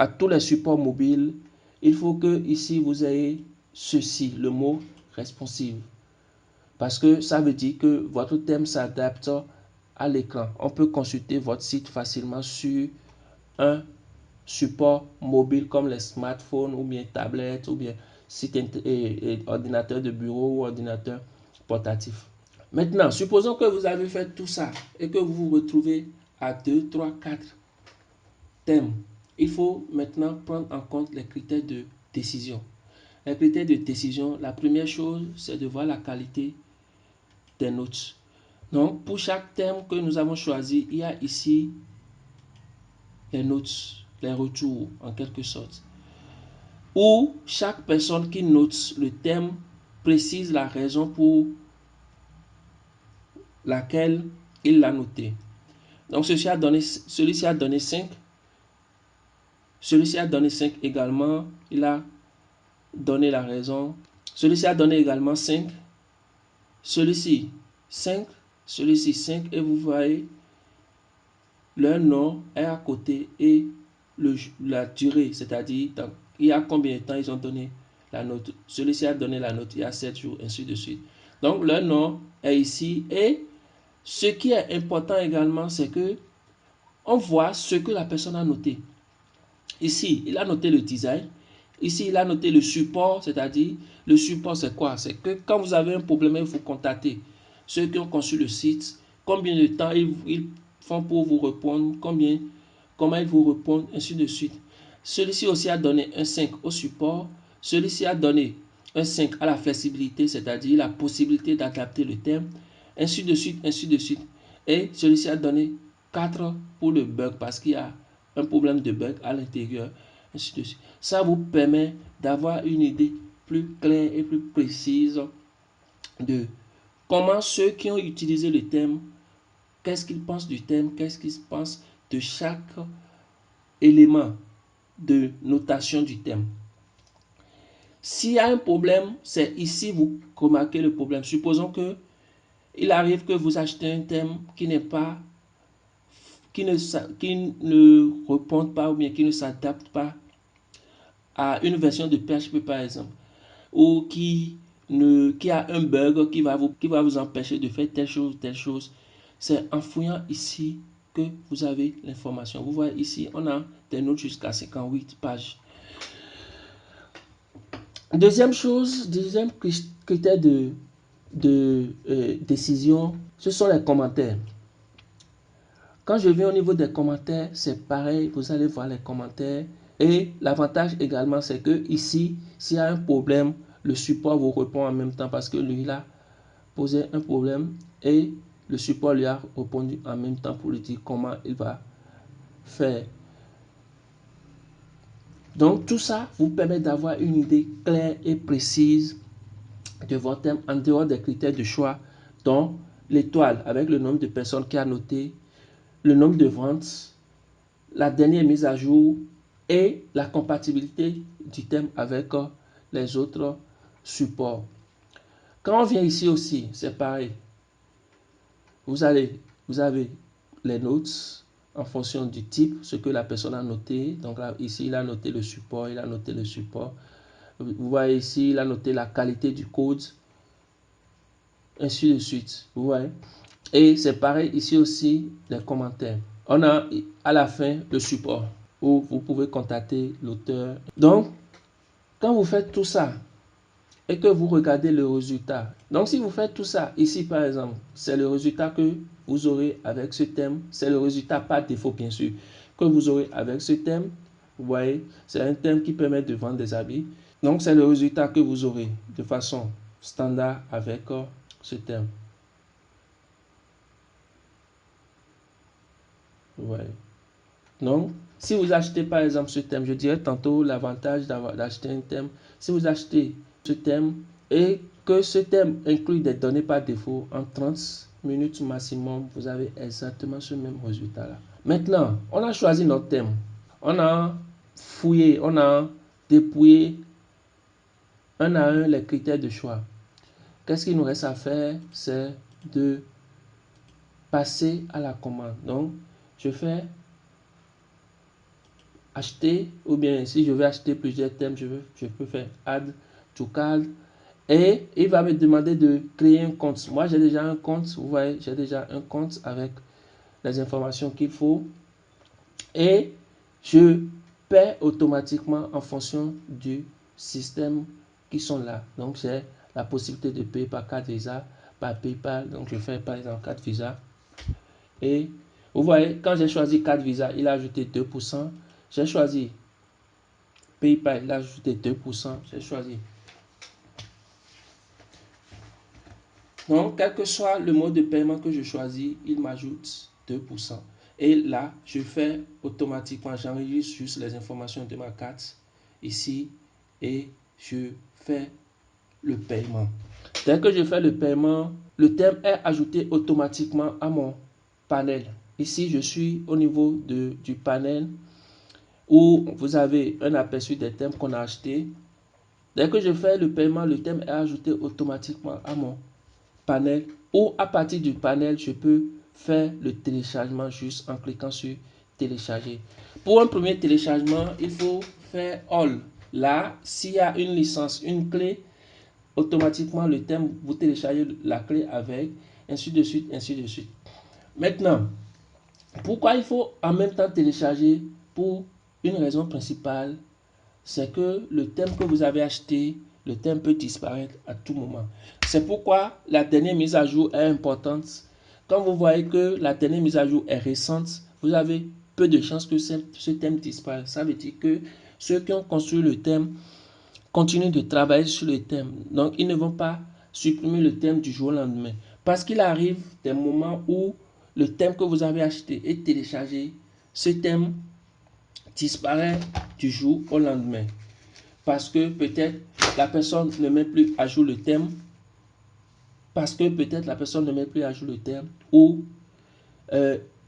à tous les supports mobiles, il faut que ici vous ayez ceci, le mot responsive. Parce que ça veut dire que votre thème s'adapte à l'écran. On peut consulter votre site facilement sur un support mobile comme les smartphones ou bien tablettes ou bien site et ordinateur de bureau ou ordinateur portatif. Maintenant, supposons que vous avez fait tout ça et que vous vous retrouvez à 2, 3, 4 thèmes. Il faut maintenant prendre en compte les critères de décision. Les critères de décision, la première chose, c'est de voir la qualité des notes. Donc, pour chaque thème que nous avons choisi, il y a ici les notes, les retours en quelque sorte. Où chaque personne qui note le thème précise la raison pour laquelle il l'a noté. Donc, celui-ci a donné 5. Celui-ci a donné 5 également. Il a donné la raison. Celui-ci a donné également 5. Celui-ci 5. Celui-ci 5. Et vous voyez, leur nom est à côté et la durée, c'est-à-dire il y a combien de temps ils ont donné la note. Celui-ci a donné la note il y a 7 jours, ainsi de suite. Donc, leur nom est ici. Et ce qui est important également, c'est que on voit ce que la personne a noté. Ici, il a noté le design. Ici, il a noté le support, c'est-à-dire, le support, c'est quoi? C'est que quand vous avez un problème, il faut contacter ceux qui ont conçu le site, combien de temps ils font pour vous répondre, comment ils vous répondent, ainsi de suite. Celui-ci aussi a donné un 5 au support. Celui-ci a donné un 5 à la flexibilité, c'est-à-dire la possibilité d'adapter le thème, ainsi de suite, ainsi de suite. Et celui-ci a donné 4 pour le bug, parce qu'il y a un problème de bug à l'intérieur, ainsi de suite. Ça vous permet d'avoir une idée plus claire et plus précise de comment ceux qui ont utilisé le thème, qu'est-ce qu'ils pensent du thème, qu'est-ce qu'ils pensent de chaque élément de notation du thème. S'il y a un problème, c'est ici vous remarquez le problème. Supposons que il arrive que vous achetez un thème qui n'est pas qui ne répond pas ou bien qui ne s'adapte pas à une version de PHP par exemple, ou qui a un bug qui va vous empêcher de faire telle chose. C'est en fouillant ici que vous avez l'information. Vous voyez ici, on a des notes jusqu'à 58 pages. Deuxième critère de décision, ce sont les commentaires. Quand je viens au niveau des commentaires, c'est pareil, vous allez voir les commentaires. Et l'avantage également, c'est que ici, s'il y a un problème, le support vous répond en même temps parce que lui, il a posé un problème et le support lui a répondu en même temps pour lui dire comment il va faire. Donc, tout ça vous permet d'avoir une idée claire et précise de votre thème en dehors des critères de choix, dont l'étoile avec le nombre de personnes qui a noté, le nombre de ventes, la dernière mise à jour et la compatibilité du thème avec les autres supports. Quand on vient ici aussi, c'est pareil. Vous avez les notes en fonction du type, ce que la personne a noté. Donc là, ici, il a noté le support, il a noté le support. Vous voyez ici, il a noté la qualité du code, ainsi de suite. Vous voyez? Et c'est pareil ici aussi, les commentaires. On a à la fin le support où vous pouvez contacter l'auteur. Donc, quand vous faites tout ça et que vous regardez le résultat, donc si vous faites tout ça, ici par exemple, c'est le résultat que vous aurez avec ce thème. C'est le résultat par défaut bien sûr que vous aurez avec ce thème. Vous voyez, c'est un thème qui permet de vendre des habits. Donc, c'est le résultat que vous aurez de façon standard avec ce thème. Vous voyez. Donc, si vous achetez par exemple ce thème, je dirais tantôt l'avantage d'acheter un thème. Si vous achetez ce thème et que ce thème inclut des données par défaut, en 30 minutes maximum, vous avez exactement ce même résultat-là. Maintenant, on a choisi notre thème. On a fouillé, on a dépouillé un à un les critères de choix. Qu'est-ce qu'il nous reste à faire? C'est de passer à la commande. Donc, je fais acheter, ou bien si je veux acheter plusieurs thèmes, je peux faire add to cart. Et il va me demander de créer un compte. Moi, j'ai déjà un compte. Vous voyez, j'ai déjà un compte avec les informations qu'il faut. Et je paie automatiquement en fonction du système qui sont là. Donc, j'ai la possibilité de payer par carte Visa, par PayPal. Donc, je fais par exemple carte Visa. Et vous voyez, quand j'ai choisi carte Visa, il a ajouté 2%. J'ai choisi PayPal, il a ajouté 2%. J'ai choisi. Donc, quel que soit le mode de paiement que je choisis, il m'ajoute 2%. Et là, je fais automatiquement, j'enregistre juste les informations de ma carte ici et je fais le paiement. Dès que je fais le paiement, le thème est ajouté automatiquement à mon panel. Ici, je suis au niveau du panel où vous avez un aperçu des thèmes qu'on a achetés. Dès que je fais le paiement, le thème est ajouté automatiquement à mon panel, ou à partir du panel, je peux faire le téléchargement juste en cliquant sur télécharger. Pour un premier téléchargement, il faut faire all. Là, s'il y a une licence, une clé, automatiquement le thème, vous téléchargez la clé avec, ainsi de suite, ainsi de suite. Maintenant, pourquoi il faut en même temps télécharger? Pour une raison principale, c'est que le thème que vous avez acheté, le thème peut disparaître à tout moment. C'est pourquoi la dernière mise à jour est importante. Quand vous voyez que la dernière mise à jour est récente, vous avez peu de chances que ce thème disparaisse. Ça veut dire que ceux qui ont construit le thème continuent de travailler sur le thème. Donc, ils ne vont pas supprimer le thème du jour au lendemain. Parce qu'il arrive des moments où le thème que vous avez acheté et téléchargé, ce thème disparaît du jour au lendemain. Parce que peut-être la personne ne met plus à jour le thème, parce que peut-être la personne ne met plus à jour le thème, ou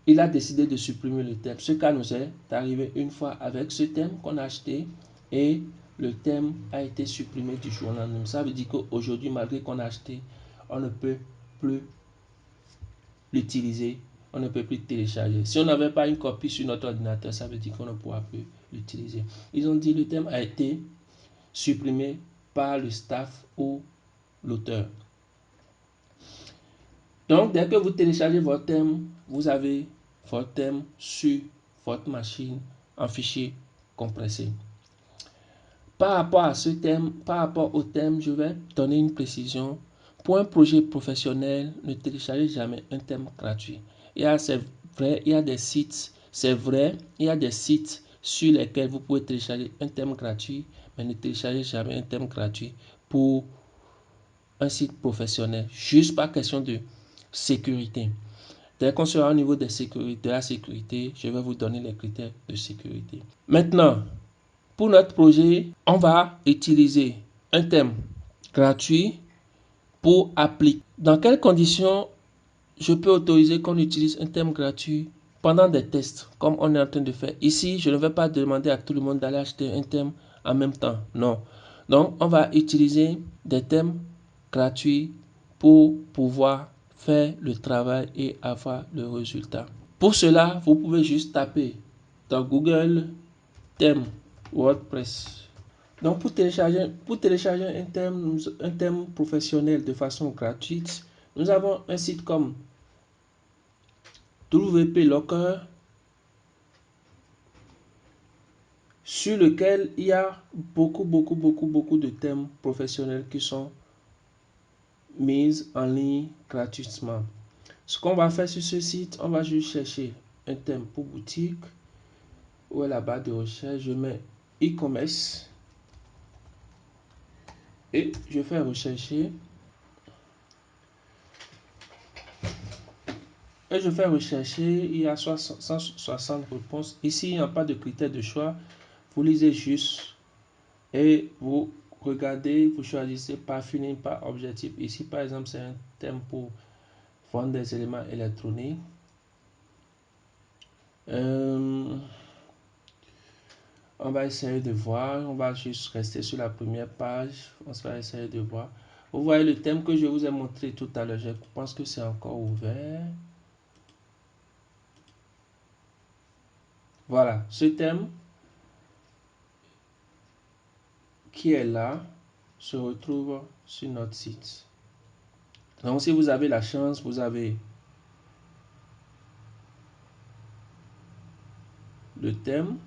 il a décidé de supprimer le thème. Ce cas nous est arrivé une fois avec ce thème qu'on a acheté et le thème a été supprimé du jour au lendemain. Ça veut dire qu'aujourd'hui, malgré qu'on a acheté, on ne peut plus l'utiliser, on ne peut plus télécharger. Si on n'avait pas une copie sur notre ordinateur, ça veut dire qu'on ne pourra plus l'utiliser. Ils ont dit que le thème a été supprimé par le staff ou l'auteur. Donc, dès que vous téléchargez votre thème, vous avez votre thème sur votre machine en fichier compressé. Par rapport à ce thème, par rapport au thème, je vais donner une précision. Pour un projet professionnel, ne téléchargez jamais un thème gratuit. C'est vrai, il y a des sites, c'est vrai, il y a des sites sur lesquels vous pouvez télécharger un thème gratuit, mais ne téléchargez jamais un thème gratuit pour un site professionnel, juste par question de sécurité. Dès qu'on sera au niveau de la sécurité, je vais vous donner les critères de sécurité. Maintenant, pour notre projet, on va utiliser un thème gratuit pour appliquer. Dans quelles conditions je peux autoriser qu'on utilise un thème gratuit pendant des tests, comme on est en train de faire ici? Je ne vais pas demander à tout le monde d'aller acheter un thème en même temps, non. Donc, on va utiliser des thèmes gratuits pour pouvoir faire le travail et avoir le résultat. Pour cela, vous pouvez juste taper dans Google thème WordPress. Donc, pour télécharger un thème professionnel de façon gratuite, nous avons un site comme WP Locker, sur lequel il y a beaucoup de thèmes professionnels qui sont mis en ligne gratuitement. Ce qu'on va faire sur ce site, on va juste chercher un thème pour boutique. Où est la barre de recherche? Je mets e-commerce et je fais rechercher. Et je fais rechercher, il y a 160 réponses. Ici, il n'y a pas de critères de choix. Vous lisez juste et vous regardez, vous choisissez par finir par objectif. Ici, par exemple, c'est un thème pour vendre des éléments électroniques. On va essayer de voir, on va juste rester sur la première page, on va essayer de voir. Vous voyez le thème que je vous ai montré tout à l'heure, je pense que c'est encore ouvert. Voilà, ce thème, qui est là se retrouve sur notre site. Donc, si vous avez la chance, vous avez le thème.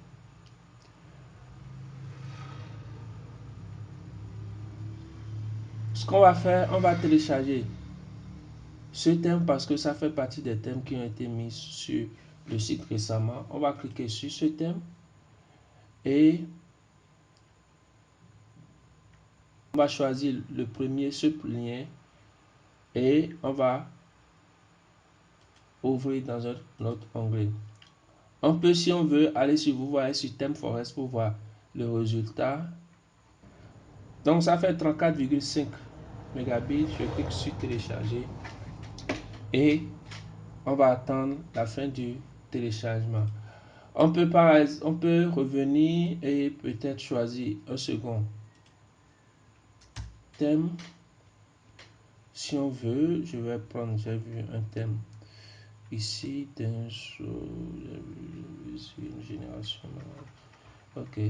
Ce qu'on va faire, on va télécharger ce thème parce que ça fait partie des thèmes qui ont été mis sur le site récemment. On va cliquer sur ce thème et on va choisir le premier, ce lien, et on va ouvrir dans un autre onglet. On peut, si on veut, aller sur, vous voyez, sur ThemeForest pour voir le résultat. Donc ça fait 34,5 mégabits. Je clique sur télécharger et on va attendre la fin du téléchargement. On peut revenir et peut-être choisir un second thème. Si on veut, je vais prendre, j'ai vu un thème ici, une génération. Ok,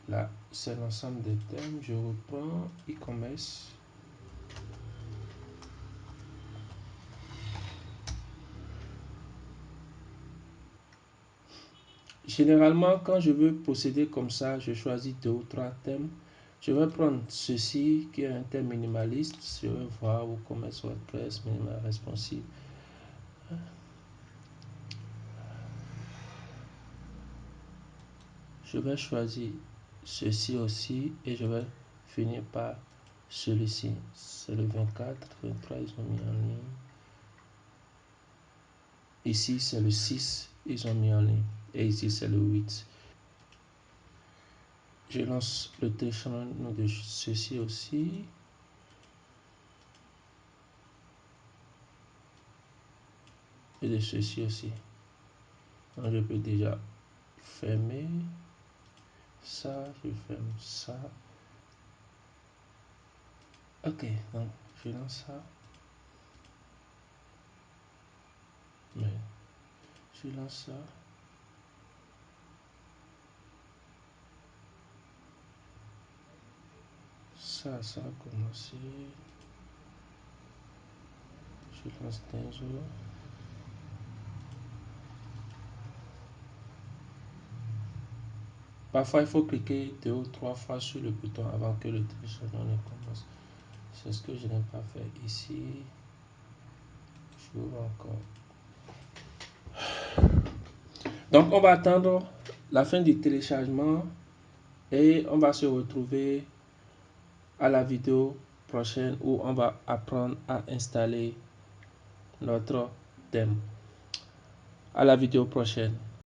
là c'est l'ensemble des thèmes. Je reprends e-commerce. Généralement, quand je veux procéder comme ça, je choisis 2 ou 3 thèmes. Je vais prendre ceci qui est un thème minimaliste. Je vais voir WooCommerce, WordPress, minimal responsive. Je vais choisir ceci aussi et je vais finir par celui-ci. C'est le 24, 23, ils ont mis en ligne. Ici, c'est le 6, ils ont mis en ligne. Et ici, c'est le 8. Je lance le téléchargement de ceci aussi. Et de ceci aussi. Donc, je peux déjà fermer ça. Je ferme ça. Ok, donc je lance ça. Mais je lance ça. Ça a commencé. Je lance Denzo. Parfois, il faut cliquer 2 ou 3 fois sur le bouton avant que le téléchargement ne commence. C'est ce que je n'ai pas fait ici. J'ouvre encore. Donc, on va attendre la fin du téléchargement et on va se retrouver à la vidéo prochaine où on va apprendre à installer notre thème. À la vidéo prochaine.